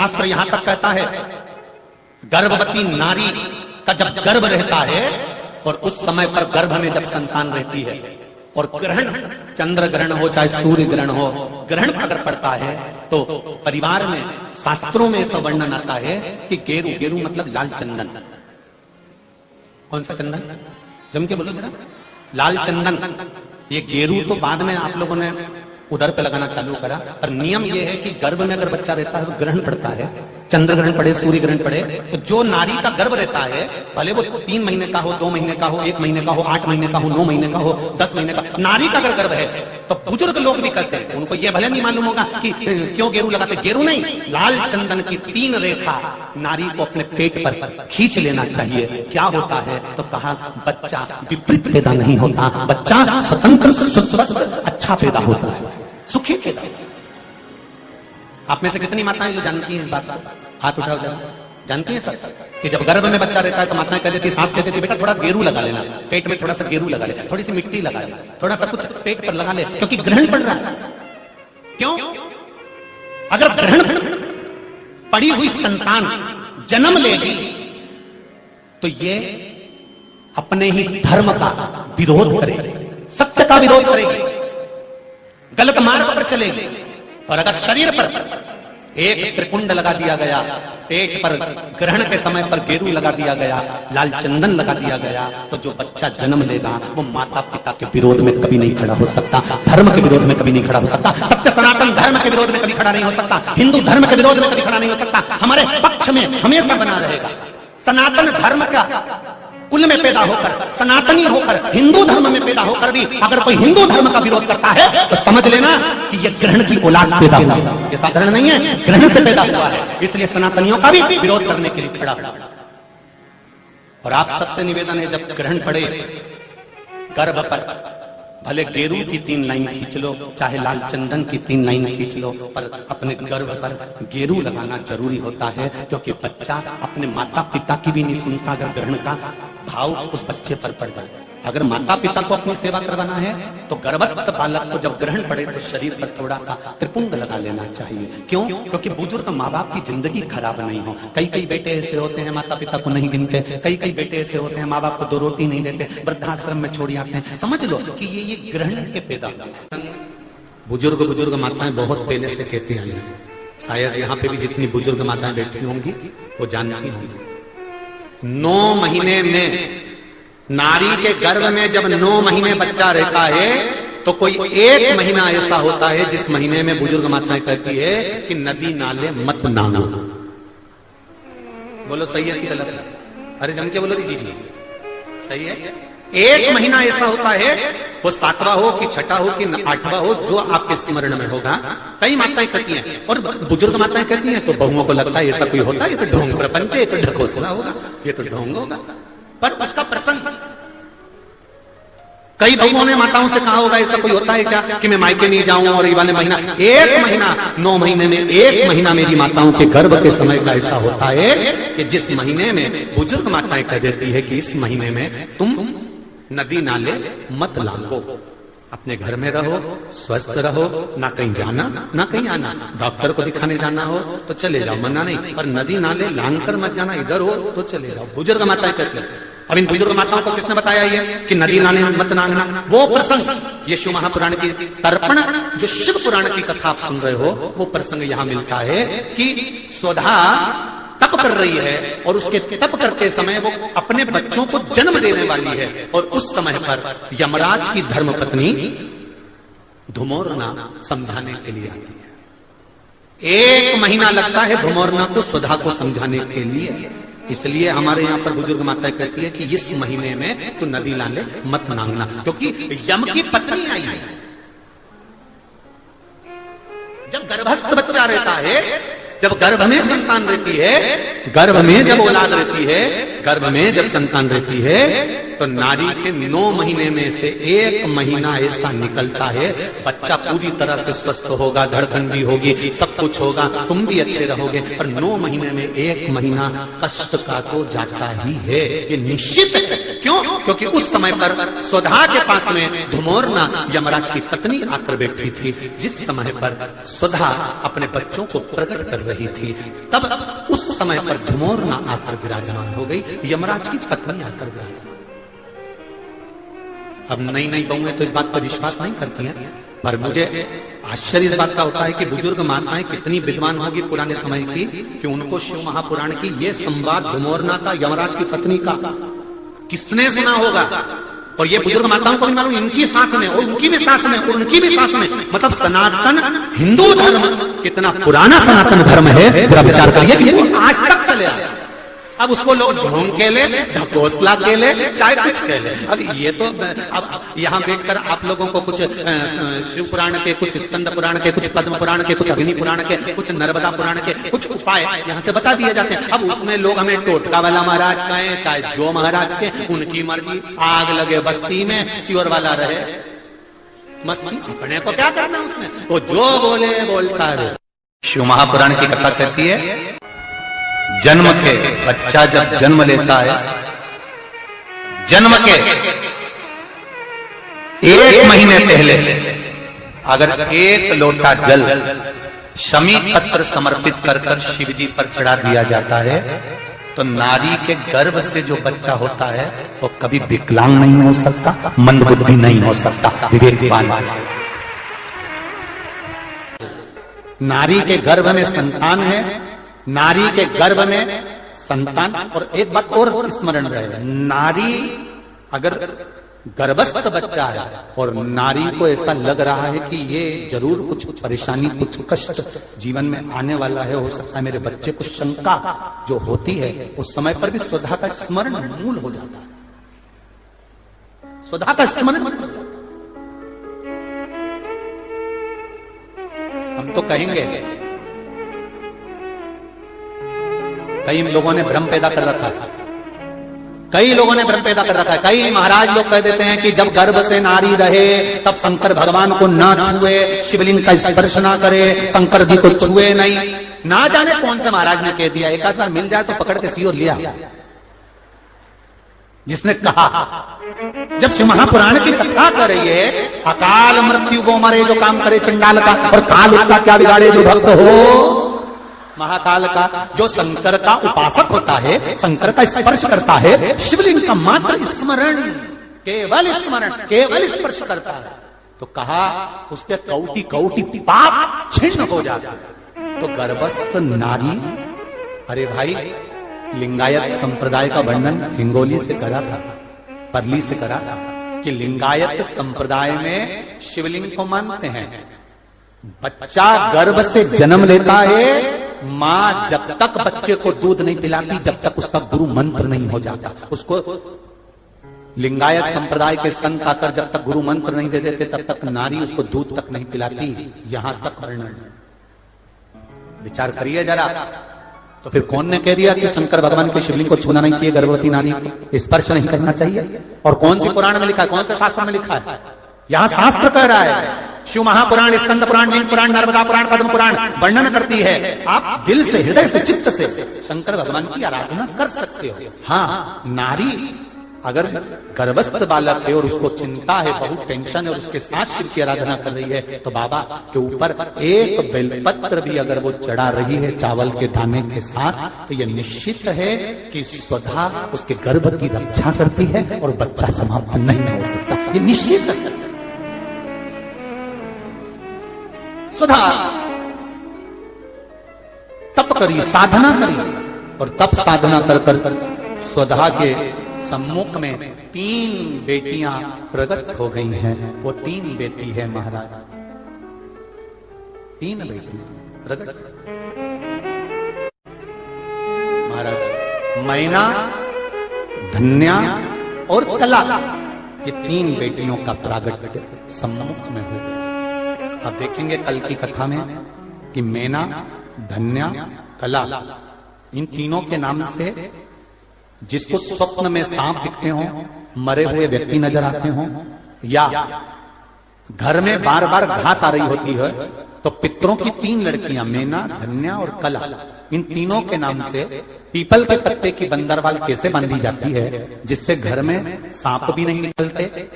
शास्त्र यहां तक कहता है, गर्भवती नारी का जब गर्भ रहता है और उस समय पर गर्भ में जब संतान रहती है और ग्रहण, चंद्र ग्रहण हो चाहे सूर्य ग्रहण हो, ग्रहण अगर पड़ता है तो परिवार में, शास्त्रों में ऐसा वर्णन आता है कि गेरू, गेरू मतलब लाल चंदन। कौन सा चंदन? जम के बोलो जरा। लाल चंदन। ये गेरू तो बाद में आप लोगों ने उधर पे लगाना चालू करा, पर नियम यह है कि गर्भ में अगर बच्चा रहता है तो ग्रहण पड़ता है, चंद्र ग्रहण पड़े, सूर्य ग्रहण पड़े, तो जो नारी का गर्भ रहता है, भले वो 3 महीने का हो, 2 महीने का हो, 1 महीने का हो, 8 महीने का हो, 9 महीने का हो, 10 महीने का, नारी का अगर गर्भ है तो बुजुर्ग लोग भी करते हैं। उनको ये भले नहीं मालूम होगा कि क्यों गेरू लगाते, गेरू नहीं, लाल चंदन की 3 रेखा नारी को अपने पेट पर खींच लेना चाहिए। क्या होता है? तो कहा बच्चा विपरीत पैदा नहीं होता, बच्चा स्वतंत्र स्वस्थ अच्छा पैदा होता है, सुखी पैदा। आप में से कितनी माताएं जो जानती हैं इस बात को? हाथ उठाओ जरा। जानती हैं सर कि जब गर्भ में बच्चा रहता है तो माताएं कह देती, सास कहती थी बेटा थोड़ा गेरू लगा लेना, पेट में थोड़ा सा गेरू लगा ले, थोड़ी सी मिट्टी लगा ले, थोड़ा सा कुछ पेट पर लगा ले, क्योंकि ग्रहण पड़ रहा है। क्यों? अगर ग्रहण पड़ी हुई संतान जन्म लेगी तो ये अपने ही धर्म का विरोध करेगी, सत्य का विरोध करेगी, गलत मार्ग पर चलेगी। और अगर शरीर पर एक त्रिपुंड लगा दिया गया, पेट पर ग्रहण के समय पर गेरू लगा दिया गया, लाल चंदन लगा दिया गया, तो जो बच्चा जन्म लेगा वो माता पिता के विरोध में कभी नहीं खड़ा हो सकता, धर्म के विरोध में कभी नहीं खड़ा हो सकता, सत्य सनातन धर्म के विरोध में कभी खड़ा नहीं हो सकता, हिंदू धर्म के विरोध में कभी खड़ा नहीं हो सकता, हमारे पक्ष में हमेशा बना रहेगा। सनातन धर्म का कुल में पैदा होकर, सनातनी होकर, हिंदू धर्म में पैदा होकर भी अगर कोई हिंदू धर्म का विरोध करता है तो समझ लेना कि यह ग्रहण की औलाद पैदा हुआ है, ये साधारण नहीं है, ग्रहण से पैदा हुआ है। इसलिए सनातनियों का भी विरोध करने के लिए खड़ा। और आप सबसे निवेदन है, जब ग्रहण पड़े गर्भ पर, भले गेरू की 3 लाइन खींच लो, चाहे लाल चंदन की 3 लाइन खींच लो, पर अपने गर्भ पर गेरू लगाना जरूरी होता है, क्योंकि बच्चा अपने माता पिता की भी नहीं सुनता अगर ग्रहण का भाव उस बच्चे पर पड़ गया। अगर माता पिता को अपनी सेवा करवाना है तो गर्भस्थ बालक को जब ग्रहण पड़े तो शरीर पर थोड़ा सा त्रिपुंड लगा लेना चाहिए। क्यों? क्योंकि बुजुर्ग माँ बाप की जिंदगी खराब नहीं हो। कई बेटे ऐसे होते हैं माता पिता को नहीं गिनते, कई बेटे ऐसे होते हैं माँ बाप को 2 रोटी नहीं देते, वृद्धाश्रम में छोड़ आते हैं। समझ लो कि ये ग्रहण के पैदा हुए। बुजुर्ग माताएं बहुत पहले से कहती आई हैं, शायद यहाँ पे भी जितनी बुजुर्ग माताएं बैठी होंगी वो जानती होंगी। 9 महीने में, नारी के गर्भ में जब 9 महीने बच्चा रहता है तो कोई 1 महीना ऐसा होता है जिस महीने में बुजुर्ग माताएं कहती है कि नदी नाले मत नागो। बोलो सही है कि गलत है? अरे जम के बोलो जी जी सही है। 1 महीना ऐसा होता है, वो 7वां हो कि 6ठा हो कि 8वां हो, जो आपके स्मरण में होगा। कई माताएं कहती हैं और बुजुर्ग माताएं कहती हैं तो बहुओं को लगता है ऐसा कोई होता है, ये तो ढोंग प्रपंच है, ये तो ढकोसला होगा, ये तो ढोंग होगा। पर उसका प्रसंग, कई बहुओं ने माताओं से कहा होगा ऐसा कोई होता है क्या कि मैं मायके नहीं जाऊं और ये वाले महीना, 1 महीना 9 महीने में 1 महीना मेरी माताओं के गर्भ के समय का ऐसा होता है कि जिस महीने में बुजुर्ग माताएं कह देती है कि इस महीने में तुम नदी नाले मत लांगो, अपने घर में रहो, स्वस्थ रहो, ना कहीं जाना ना कहीं आना, डॉक्टर को दिखाने जाना हो तो चले जाओ, मना नहीं, पर नदी नाले लांग कर मत जाना, इधर हो तो चले जाओ। बुजुर्ग माताएं कहती हैं। अब इन बुजुर्ग माताओं को किसने बताया ये कि नदी नाले मत नांगना? वो प्रसंग यीशु महापुराण की तर्पण, जो शिव पुराण की कथा आप सुन रहे हो, वो प्रसंग यहां मिलता है कि स्वधा तप कर रही है और उसके तप करते समय वो अपने बच्चों को जन्म देने वाली है, और उस समय पर यमराज की धर्मपत्नी धुमोरना समझाने के लिए आती है। 1 महीना लगता है धुमोरना को स्वधा को समझाने के लिए। इसलिए हमारे यहाँ पर बुजुर्ग माताएं कहती है कि इस महीने में तो नदी नाले मत नांगना, क्योंकि यम की पत्नी आई है। जब गर्भस्थ बच्चा रहता है, जब गर्भ में संतान रहती है, गर्भ में जब औलाद रहती है, गर्भ में जब संतान रहती है, तो नारी के 9 महीने में से 1 महीना ऐसा निकलता है, बच्चा पूरी तरह से स्वस्थ होगा, धड़कन भी होगी, सब कुछ होगा, तुम भी अच्छे रहोगे। और 9 महीने में 1 महीना कष्ट का तो जाता ही है, ये निश्चित है। क्यों? क्योंकि उस समय पर स्वधा के पास में धुमोरना यमराज की पत्नी आकर बैठी थी, जिस समय पर स्वधा अपने बच्चों को प्रकट कर रही थी, तब उस समय पर धुमोरना आकर विराजमान हो गई, यमराज की पत्नी आकर विराजमान। अब नई नई बहुएं तो इस बात पर विश्वास नहीं करती हैं, पर मुझे आश्चर्य इस बात का होता है कि बुजुर्ग माताएं कितनी विद्वान होगी पुराने समय की, कि उनको शिव महापुराण की ये संवाद धुमोरना का, यमराज की पत्नी का किसने सुना होगा। और ये बुजुर्ग माताओं को भी मालूम, इनकी सास ने और उनकी भी सास ने और उनकी भी सास ने, मतलब सनातन हिंदू धर्म कितना पुराना सनातन धर्म है, जरा विचार करिए कि वो आज तक चले आए। अब उसको लोग ढोंग के ले, ढकोसला के ले, चाहे कुछ के ले। अब ये तो अब यहाँ बैठकर आप लोगों को कुछ शिव पुराण के, कुछ स्कंद पुराण के, कुछ पद्म पुराण के, कुछ अग्नि पुराण के, कुछ नर्मदा पुराण के कुछ उपाय यहाँ से बता दिए जाते हैं। अब उसमें लोग हमें टोटका वाला महाराज कहें, चाहे जो महाराज के, उनकी मर्जी। आग लगे बस्ती में, शिवर वाला रहे मस्ती, अपने को क्या करना उसमें, वो जो बोले बोलता रहे। शिव महापुराण की कथा कहती है, जन्म के बच्चा जब जन्म लेता है, जन्म के 1 महीने पहले अगर 1 लोटा जल शमी पत्र समर्पित कर कर शिव जी पर चढ़ा दिया जाता है, तो नारी के गर्भ से जो बच्चा होता है वो कभी विकलांग नहीं हो सकता, मंदबुद्धि नहीं हो सकता, विवेकवान। नारी के गर्भ में संतान है, नारी के गर्भ में संतान। और एक बात और स्मरण रहे, नारी अगर गर्भस्थ बच्चा है और नारी को ऐसा लग रहा है कि ये जरूर कुछ परेशानी, कुछ कष्ट जीवन में आने वाला है, हो सकता है मेरे बच्चे को, शंका जो होती है, उस समय पर भी स्वधा का स्मरण मूल हो जाता है, स्वधा का स्मरण। हम तो कहेंगे, कई लोगों ने भ्रम पैदा कर रखा है, कई लोगों ने भ्रम पैदा कर रखा है। कई महाराज लोग कह देते हैं कि जब गर्भ से नारी रहे तब शंकर भगवान को ना छुए, शिवलिंग का स्पर्श ना करे, शंकर जी को छुए नहीं। ना जाने कौन से महाराज ने कह दिया, एक आध बार मिल जाए तो पकड़ के सियोर लिया, जिसने कहा जब शिव महापुराण की कथा कर रही है, अकाल मृत्यु को मरे जो काम करे चंडाल का, और काल उसका क्या बिगाड़े जो भक्त हो महाकाल का। जो शंकर का उपासक होता है, शंकर का स्पर्श करता है, शिवलिंग का मात्र स्मरण, केवल स्मरण, केवल स्पर्श करता है, तो कहा उसके कौटि कौटि पाप छिन्न हो जाता है। तो गर्भस्थ नारी, अरे भाई लिंगायत संप्रदाय का वर्णन हिंगोली से करा था, परली से करा था, कि लिंगायत संप्रदाय में शिवलिंग को मानते हैं। बच्चा गर्भ से जन्म लेता है, मां जब तक बच्चे को दूध नहीं पिलाती, जब तक उसका गुरु मंत्र नहीं हो जाता, उसको लिंगायत संप्रदाय के संत आकर जब तक गुरु मंत्र नहीं दे देते, तब तक नारी उसको दूध तक नहीं पिलाती। यहां तक वर्णन, विचार करिए जरा। तो फिर कौन ने कह दिया कि शंकर भगवान के शिवलिंग को छूना नहीं चाहिए, गर्भवती नारी को स्पर्श नहीं करना चाहिए? और कौन सी पुराण में लिखा है, कौन से शास्त्र में लिखा है? यहां शास्त्र कह रहा है, शिव महापुराण, स्कंद पुराण, नील पुराण, नर्मदा पुराण, पद्म पुराण वर्णन करती है। आप दिल से, हृदय से, चित्त से शंकर भगवान की आराधना कर सकते हो। हाँ, नारी अगर गर्भस्थ बालक है और उसको चिंता है, बहुत टेंशन है, और उसके साथ शिव की आराधना कर रही है, तो बाबा के ऊपर एक बेलपत्र भी अगर वो चढ़ा रही है चावल के दाने के साथ, तो ये निश्चित है कि स्वधा उसके गर्भ की रक्षा करती है और बच्चा समाप्त नहीं हो सकता, ये निश्चित है। स्वधा तप करी, साधना करी, और तप साधना कर कर स्वधा के सम्मुख में 3 बेटियां प्रकट हो गई हैं। वो 3 बेटी है महाराज, 3 बेटी प्रकट महाराज, मैना, धन्या और कला, ये 3 बेटियों का प्रागट्य सम्मुख में हो गया। अब देखेंगे कल की कथा में कि मैना, धन्या, कला, इन तीनों के नाम से जिसको स्वप्न में सांप दिखते हो, मरे हुए व्यक्ति नजर आते हो, या घर में बार बार घात आ रही होती है, तो पितरों की 3 लड़कियां, मैना, धन्या और कला, इन तीनों के नाम से पीपल के पत्ते की बंदरवाल कैसे बांधी जाती है, जिससे घर में सांप भी नहीं निकलते,